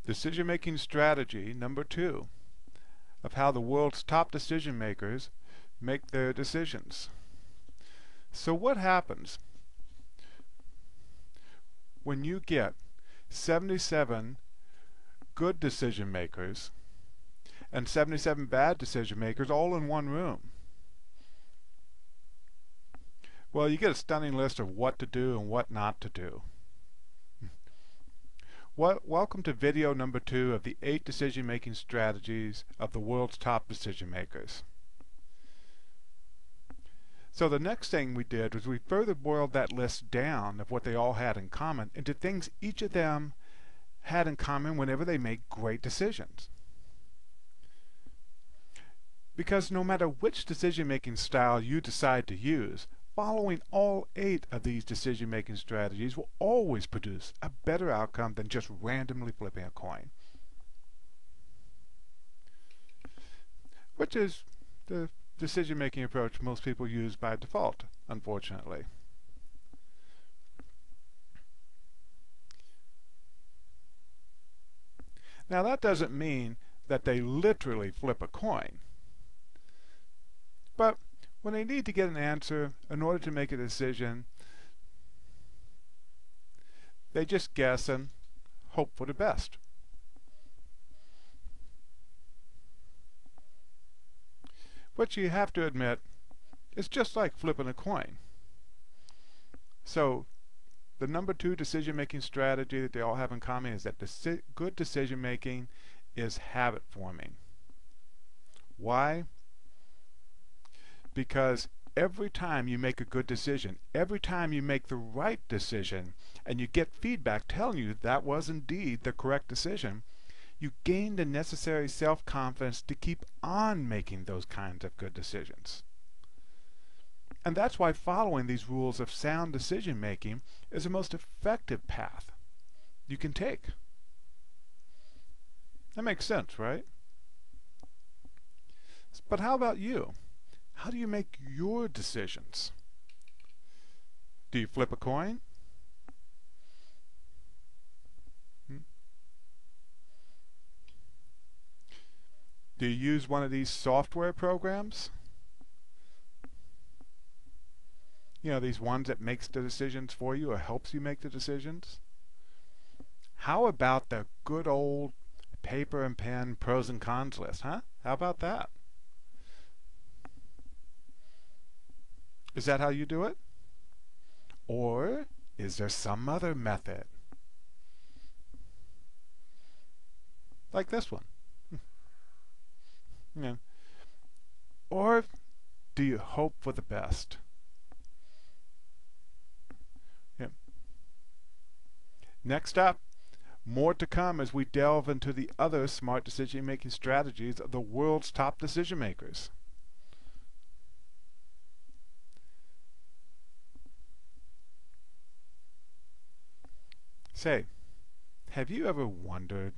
Decision-making strategy number 2 of how the world's top decision makers make their decisions. So what happens when you get 77 good decision makers and 77 bad decision makers all in one room? Well, you get a stunning list of what to do and what not to do. Welcome to video number 2 of the 8 decision-making strategies of the world's top decision makers. So the next thing we did was we further boiled that list down of what they all had in common into things each of them had in common whenever they make great decisions. Because no matter which decision-making style you decide to use, following all 8 of these decision-making strategies will always produce a better outcome than just randomly flipping a coin. Which is the decision-making approach most people use by default, unfortunately. Now that doesn't mean that they literally flip a coin. But when they need to get an answer in order to make a decision, they just guess and hope for the best. Which you have to admit is just like flipping a coin. So the number 2 decision-making strategy that they all have in common is that good decision-making is habit forming. Why? Because every time you make a good decision, every time you make the right decision, and you get feedback telling you that was indeed the correct decision, you gain the necessary self-confidence to keep on making those kinds of good decisions. And that's why following these rules of sound decision-making is the most effective path you can take. That makes sense, right? But how about you? How do you make your decisions? Do you flip a coin? Do you use one of these software programs? You know, these ones that makes the decisions for you or helps you make the decisions? How about the good old paper and pen pros and cons list, huh? How about that? Is that how you do it? Or is there some other method? Like this one. Yeah. Or do you hope for the best? Yeah. Next up, more to come as we delve into the other smart decision-making strategies of the world's top decision makers. Say, have you ever wondered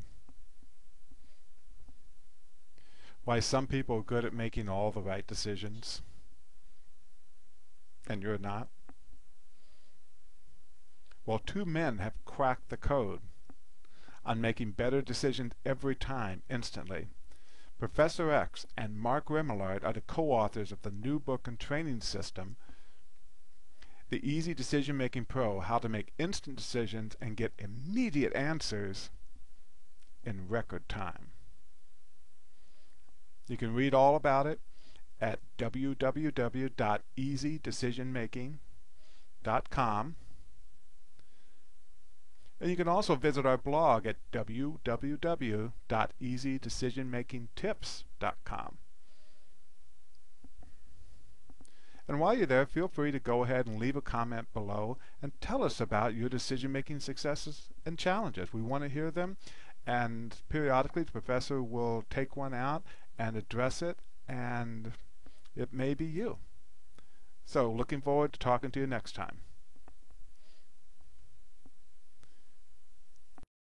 why some people are good at making all the right decisions and you're not? Well, 2 men have cracked the code on making better decisions every time, instantly. Professor X and Mark Remillard are the co-authors of the new book and training system, The Easy Decision-Making Pro: How to Make Instant Decisions and Get Immediate Answers in Record Time. You can read all about it at www.easydecisionmaking.com. And you can also visit our blog at www.easydecisionmakingtips.com. And while you're there, feel free to go ahead and leave a comment below and tell us about your decision-making successes and challenges. We want to hear them, and periodically the professor will take one out and address it, and it may be you. So looking forward to talking to you next time.